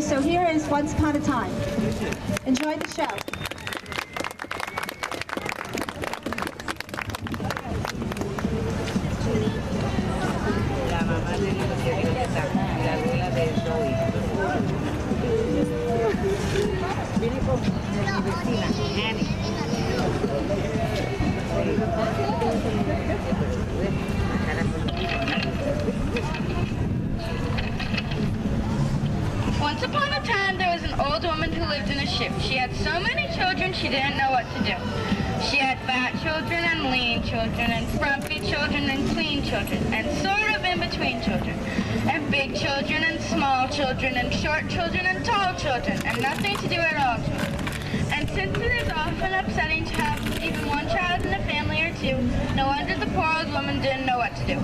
so here is Once Upon a Time. Enjoy the show. La mamá de la abuela de Zoe. Viene con mi vecina, Annie. Once upon a time, there was an old woman who lived in a ship. She had so many children, she didn't know what to do. She had fat children and lean children and frumpy children and clean children and sort of in-between children and big children and small children and short children and tall children and nothing to do at all children. And since it is often upsetting to have even one child in a family or two, no wonder the poor old woman didn't know what to do.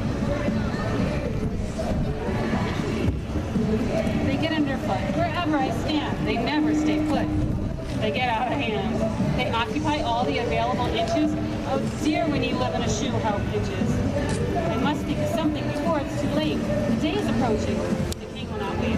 They get underfoot. Wherever I stand, they never stay put. They get out of hand. They occupy all the available inches. Oh dear, when you live in a shoe, how it pinches. I must think of something before it's too late. The day is approaching. The king will not wait.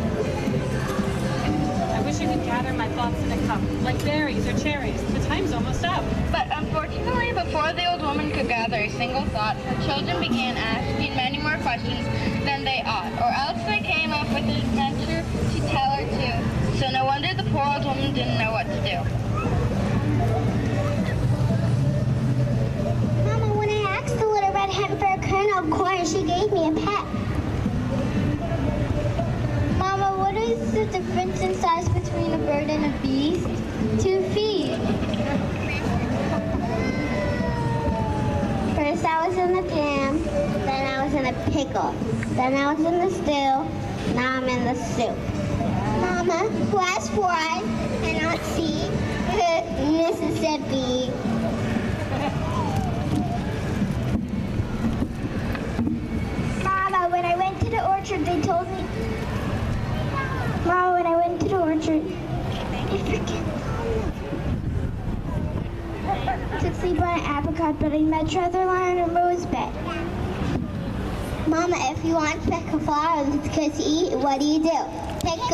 I wish I could gather my thoughts in a cup, like berries or cherries. The time's almost up. But unfortunately, before the old woman could gather a single thought, her children began asking many more questions than they ought, or else they came up with an adventure to tell her too. So no wonder the poor old woman didn't know what to do. Mama, when I asked the little red hen for a kernel of corn, she gave me a pet. Mama, what is the difference in size between a bird and a beast? 2 feet. First I was in the jam, then I was in a pickle, then I was in the stew, now I'm in the soup. Mama, who has 4 eyes cannot see? Mississippi. Mama, when I went to the orchard, they told me. Mama, when I went to the orchard, they freaking to sleep on an apricot, but I'd much rather lie on a rose bed. Mama, if you want to pick a flower that's good to eat, what do? Pick a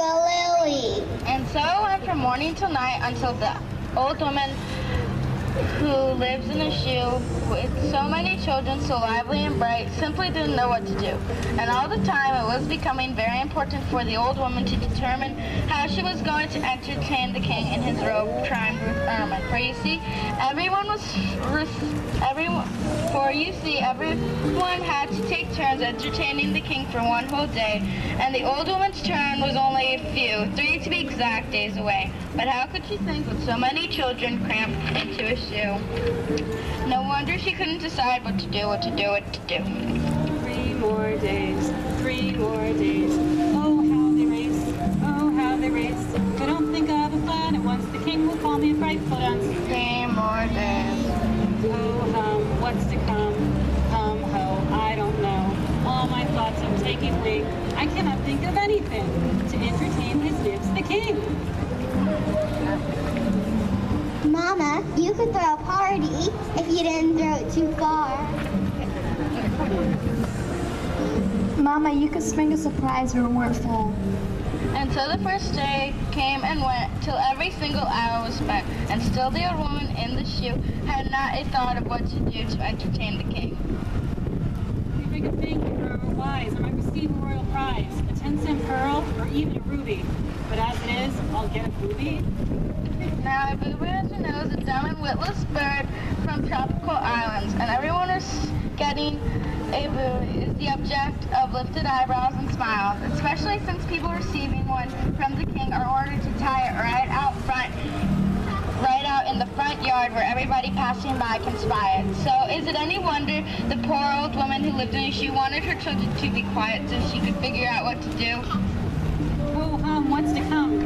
lily. And so it went from morning till night until the old woman who lives in a shoe with so many children, so lively and bright, simply didn't know what to do. And all the time it was becoming very important for the old woman to determine how she was going to entertain the king in his robe trimmed with ermine. For you see, everyone had to take turns entertaining the king for one whole day, and the old woman's turn was only a few, 3 to be exact, days away. But how could she think with so many children cramped into a shoe? No wonder she couldn't decide what to do. 3 more days, 3 more days. Oh, how they race, oh, how they race. If I don't think of a plan at once, the king will call me a frightful dunce. 3 more days. Oh, what's to come? Ho, I don't know. All my thoughts are taking wing. I cannot think of anything to entertain his nibs the king. Mama, you could throw a party if you didn't throw it too far. Mama, you could spring a surprise room we're full. And so the first day came and went till every single hour was spent, and still the old woman in the shoe had not a thought of what to do to entertain the king. You make a thank you for our wise, I might receive a royal prize, a 10-cent pearl, or even a ruby. But as it is, I'll get a booby. Now a booby, as you know, is a dumb and witless bird from tropical islands, and everyone is getting a booby is the object of lifted eyebrows and smiles, especially since people receiving one from the king are ordered to tie it right out in the front yard where everybody passing by can spy it. So is it any wonder the poor old woman who lived in a shoe wanted her children to be quiet so she could figure out what to do? Oh, what's to come?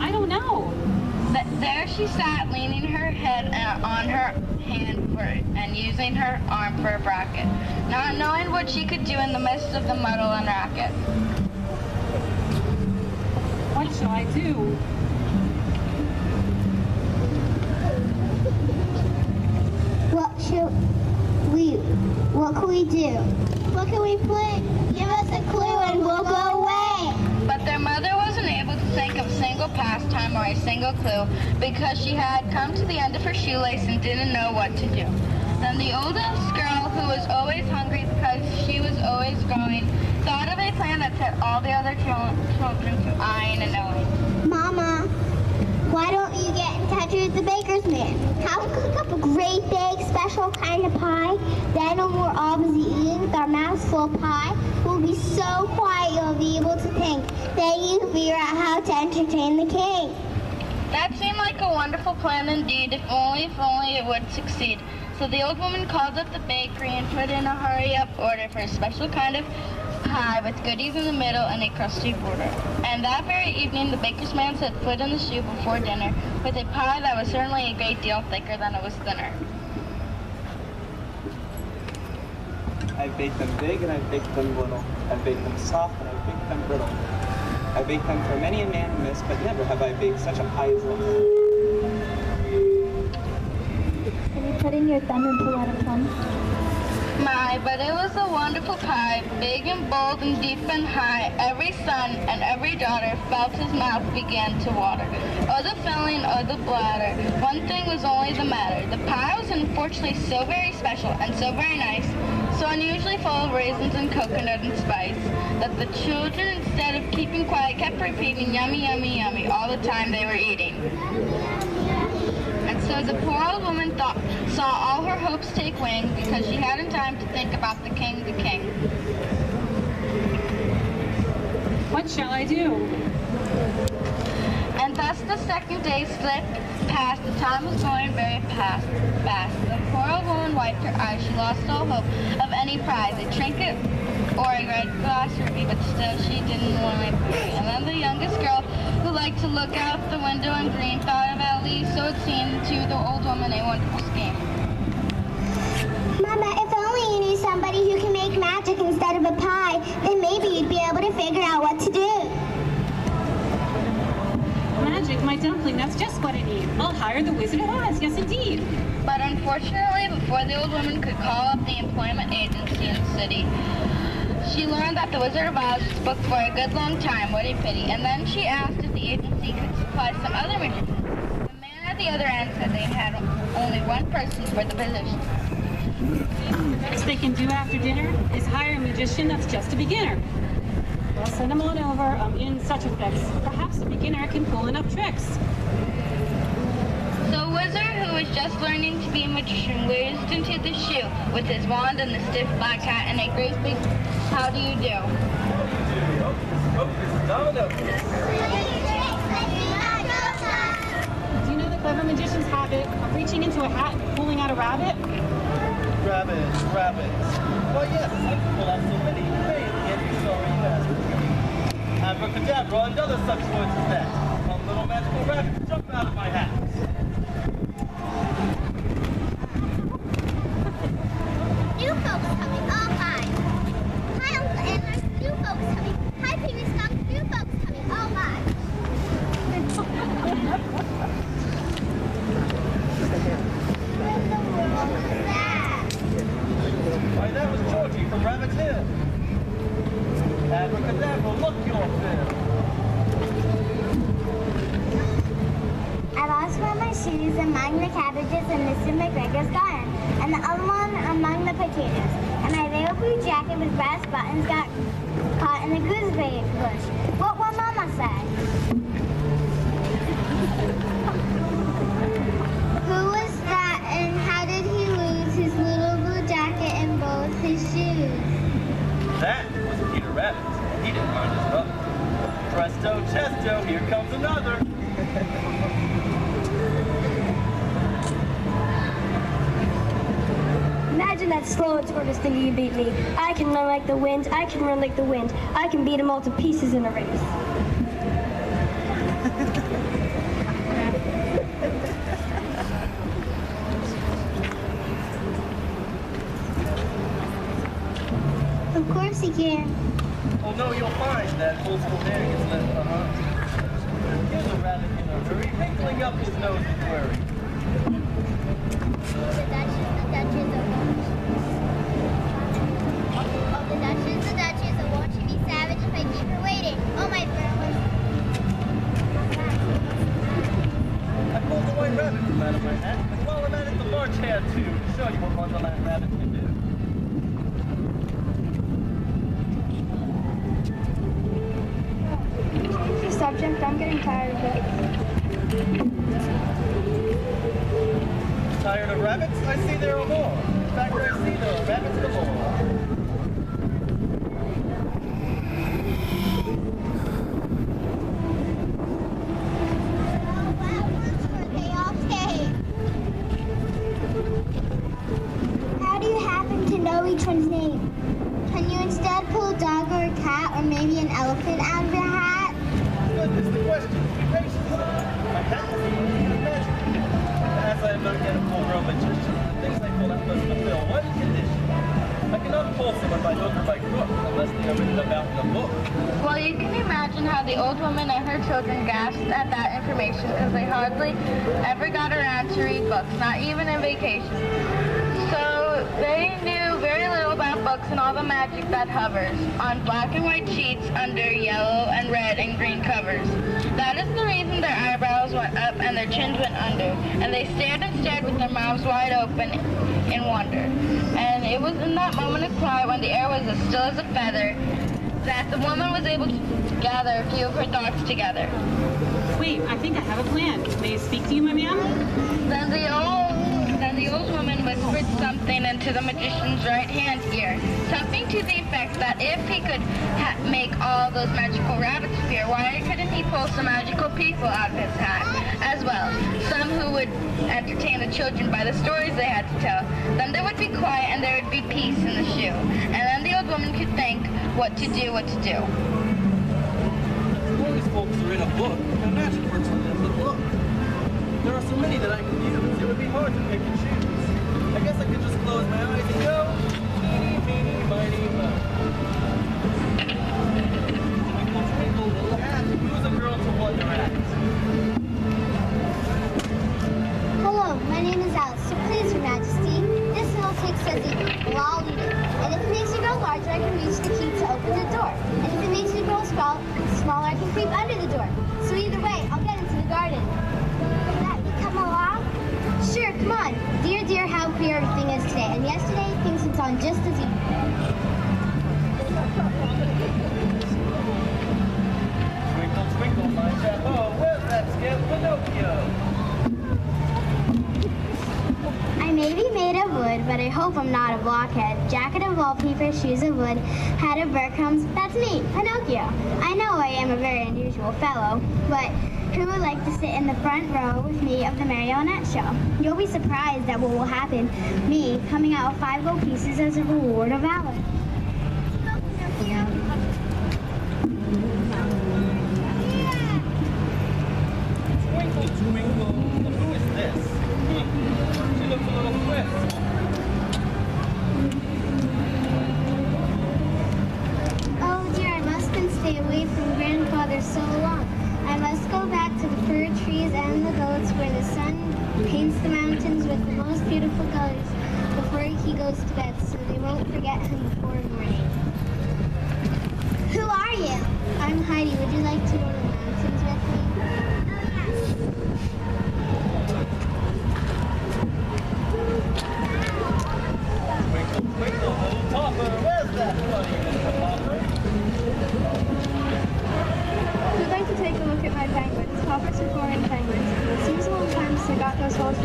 I don't know. There she sat, leaning her head on her hand and using her arm for a bracket, not knowing what she could do in the midst of the muddle and racket. What shall I do? What can we do? What can we play? Give us a clue and we'll go away. But their mother wasn't able to think of single pastime or a single clue because she had come to the end of her shoelace and didn't know what to do. Then the oldest girl, who was always hungry because she was always growing, thought of a plan that set all the other children to eyeing and knowing. Mama, why don't you get in touch with the baker's man? Have him cook up a great big special kind of pie. Then when we're all busy eating with our mouths full of pie, we'll be so quiet you'll be able to think. Then you can figure out how to entertain the king. That seemed like a wonderful plan indeed, if only it would succeed. So the old woman called up the bakery and put in a hurry-up order for a special kind of pie with goodies in the middle and a crusty border. And that very evening, the baker's man set foot in the shoe before dinner with a pie that was certainly a great deal thicker than it was thinner. I've baked them big and I've baked them little. I've baked them soft and I've baked them brittle. I baked them for many a man and miss, but never have I baked such a pie as this. Can you put in your thumb and pull out a plum? My, but it was a wonderful pie, big and bold and deep and high. Every son and every daughter felt his mouth began to water. Oh, the filling, oh, the bladder. One thing was only the matter. The pie was unfortunately so very special and so very nice, so unusually full of raisins and coconut and spice, that the children, instead of keeping quiet, kept repeating yummy, yummy, yummy all the time they were eating. And so the poor old woman saw all her hopes take wing because she hadn't time to think about the king. What shall I do? And thus the second day slipped past. The time was going very fast. The poor old woman wiped her eyes. She lost all hope of any prize, a trinket or a red glass ruby, but still she didn't want it. And then the youngest girl, who liked to look out the window and dream, thought of at least, so it seemed to the old woman, a wonderful scheme. Mama, if only you knew somebody who can make magic instead of a pie, then maybe you'd be able to figure out what to do. Magic, my dumpling, that's just what I need. I'll hire the Wizard of Oz, yes indeed. But unfortunately, before the old woman could call up the employment agency in the city, she learned that the Wizard of Oz was booked for a good long time. What a pity. And then she asked if the agency could supply some other magicians. The man at the other end said they had only one person for the position. The best they can do after dinner is hire a magician that's just a beginner. Well, send him on over. I'm in such effects. Perhaps a beginner can pull enough tricks. So a wizard who was just learning to be a magician whizzed into the shoe with his wand and the stiff black hat and a great big how do you do? Do you know the clever magician's habit of reaching into a hat and pulling out a rabbit? Rabbits. Why, yes, I can pull out so many ways to get you sorry you asked. Abracadabra and other such words as that. Some little magical rabbits jump out of my hat. New folks coming, all hi. Hi, Uncle Edward. New folks coming. Hi, Peter Skunk. New folks coming, all hi. Why, that was Georgie from Rabbit Hill. Abracadabra, look your fill. I lost one of my shoes among the cabbages in Mr. McGregor's garden, and the other one among the potatoes. And my veil blue jacket with brass buttons got caught in the gooseberry bush. What will Mama say? Who was that, and how did he lose his little blue jacket and both his shoes? That was Peter Rabbit. He didn't mind his brother. Presto, chesto, here comes another. Imagine that slow and tortoise thinking you beat me. I can run like the wind. I can run like the wind. I can beat them all to pieces in a race. Of course he can. Oh no, you'll find that boastful man gets left behind. Here's a rabbit in a hurry, wrinkling up his nose with worry. The Duchess, won't you be savage if I keep her waiting? Oh, my friend. Neverland rabbits can do. Change the subject. I'm getting tired of it. Tired of rabbits? I see there are more. In fact, I see there are rabbits galore. How do you happen to know each one's name? Can you instead pull a dog or a cat or maybe an elephant out of your hat? Goodness, the question. Be patient. My cat is even magic. As I am not yet a full-grown magician, the things I pull out must fulfill one condition. I cannot pull someone by hook or by crook unless they are written about in a book. Well, you can imagine how the old woman and her children gasped at that information because they hardly ever got around to read books, not even in vacation. So they knew very little about books and all the magic that hovers on black and white sheets under yellow and red and green covers. That is the reason their eyebrows went up and their chins went under, and they stared and stared with their mouths wide open in wonder. And it was in that moment of quiet when the air was as still as a feather that the woman was able to gather a few of her thoughts together. Wait, I think I have a plan. May I speak to you, my ma'am? Then the old woman whispered something into the magician's right hand ear, something to the effect that if he could make all those magical rabbits appear, why couldn't he pull some magical people out of his hat as well? Some who would entertain the children by the stories they had to tell. Then there would be quiet and there would be peace in the shoe. And then the old woman could think what to do. All these folks are in a book, and magic works on them. But look, there are so many that I can use. It would be hard to pick and choose. I guess I could just close my eyes and go. Eeny, meeny, miny, mo. Twinkle, twinkle, little hat. Who's a girl to wonder at? Hello, my name is Alice, so please, Your Majesty, this little pig says eat. Well, I'll eat it. And if it makes you grow larger, I can use the key to open the door. And if it makes you grow smaller, I can creep under the door. So either way, I'll get into the garden. Will that me come along? Sure, come on. Dear, dear, how queer everything is today. And yesterday, things went on just as you... Twinkle, twinkle, my chapeau. Where's that scamp Pinocchio? I may be made of wood, but I hope I'm not a blockhead. Jacket of wallpaper, shoes of wood, hat of burcombs. That's me, Pinocchio. I know I am a very unusual fellow, but who would like to sit in the front row with me of the marionette show? You'll be surprised at what will happen. Me coming out with 5 gold pieces as a reward of valor. Twinkle, twinkle. Who is this? She looks a little swift. Oh dear, I must stay away from grandfather so long. I must go back to the fir trees and the goats where the sun paints the mountains with the most beautiful colors before he goes to bed so they won't forget him before morning. Who are you? I'm Heidi. Would you like to go to the mountains with me? Twinkle, twinkle, little topper. Where's that funny Mr. Popper? We'd like to take a look at my penguins. Hoppers are foreign penguins. It seems a long time since I got those holes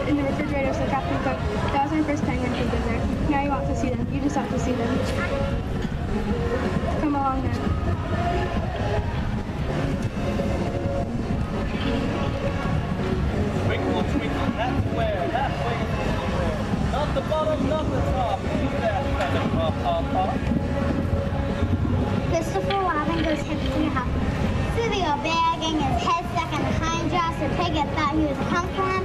in the refrigerator, so Captain Cook, that was my first penguin for dinner. Now you want to see them. You just have to see them. Come along then. Twinkle, twinkle, halfway, halfway to the world. Not the bottom, not the top. Leave that feather pop, pop, pop. Christopher Robin goes hippity hop. Silly old begging, his head stuck in the hind jaw, so Piglet thought he was a pump for him.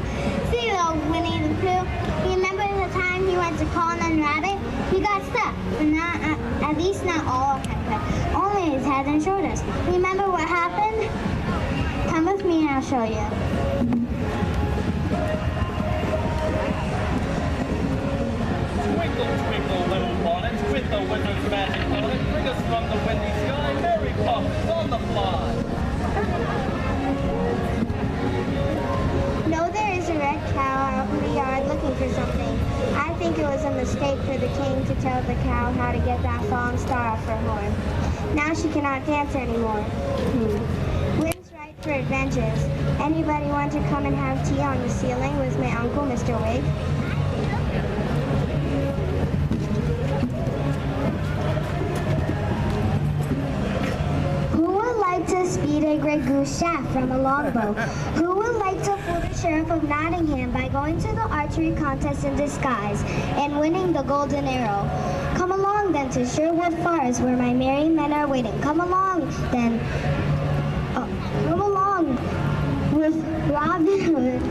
Silly old Winnie the Pooh. You remember the time he went to call on Rabbit? He got stuck, but not, at least not all of him, but only his head and shoulders. Remember what happened? Come with me and I'll show you. Twinkle, twinkle, little bonnet, with the wizard's magic bonnet, bring us from the windy sky, Mary Poppins on the fly. No, there is a red cow out in the yard looking for something. I think think it was a mistake for the king to tell the cow how to get that fallen star off her horn. Now she cannot dance anymore. Wind's right for adventures. Anybody want to come and have tea on the ceiling with my uncle, Mr. Wig? Who would like to speed a Grey Goose shaft from a longbow? Who would like to fool the Sheriff of Nottingham by going to the archery contest in disguise and winning the golden arrow? Come along then to Sherwood Forest where my merry men are waiting. Come along then. Come along with Robin Hood.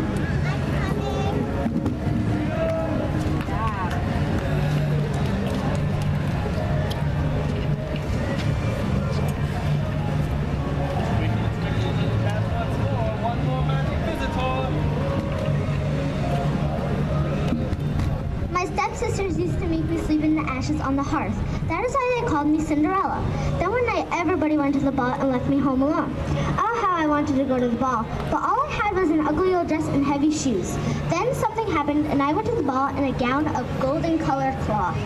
One more magic visitor. My stepsisters used to make me sleep in the ashes on the hearth. That is why they called me Cinderella. Then one night, everybody went to the ball and left me home alone. Oh, how I wanted to go to the ball, but all I had was an ugly old dress and heavy shoes. Then something happened, and I went to the ball in a gown of golden-colored cloth.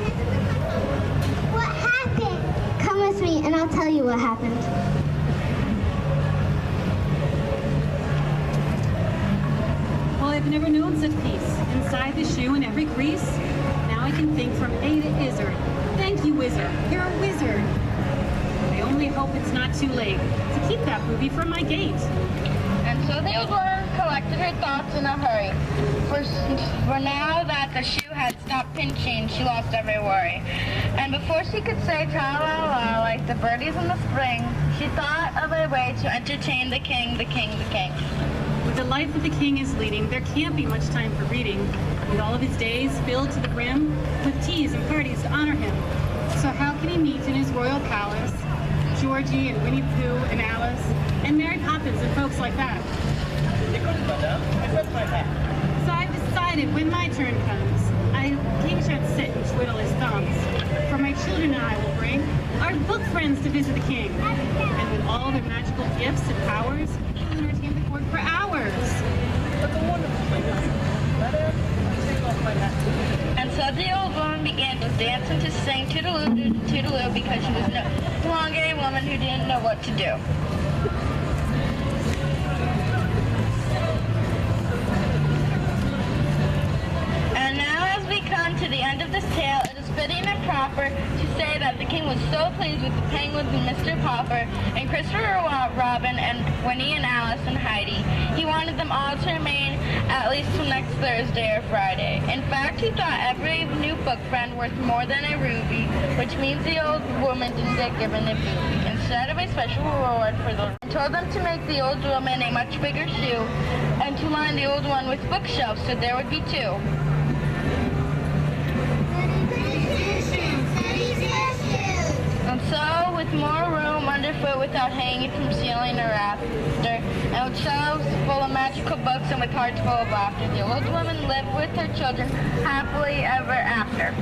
What happened? Come with me, and I'll tell you what happened. Well, I've never known such peace. Inside the shoe in every crease. Now I can think from A to Izzard. Thank you, Wizard. You're a wizard. I only hope it's not too late to keep that booby from my gate. And so the old woman collected her thoughts in a hurry. For now that the shoe had stopped pinching, she lost every worry. And before she could say tra-la-la like the birdies in the spring, she thought of a way to entertain the king, the king, the king. With the life that the king is leading, there can't be much time for reading, with all of his days filled to the brim with teas and parties to honor him. So how can he meet in his royal palace Georgie and Winnie Pooh and Alice and Mary Poppins and folks like that? You couldn't, madame. I pressed my hat. So I've decided when my turn comes, king shan't sit and twiddle his thumbs. For my children and I will bring our book friends to visit the king. And with all their magical gifts and powers, we'll entertain the court for hours. That's a wonderful thing to do. Madame, I take off my hat. And so the old woman began to dance and to sing toodaloo toodaloo because she was no longer a woman who didn't know what to do. And now as we come to the end of this tale, it is fitting and proper to say that the king was so pleased with the penguins and Mr. Popper and Christopher Robin and Winnie and Alice and Heidi. He wanted them all to remain at least till next Thursday or Friday. In fact, he thought every new book friend worth more than a ruby, which means the old woman didn't get given a booby. Instead of a special reward for them, he told them to make the old woman a much bigger shoe and to line the old one with bookshelves so there would be two. And so, with more room underfoot without hanging from ceiling or rafter, and with shelves full of magical books and with hearts full of laughter, the old woman lived with her children happily ever after.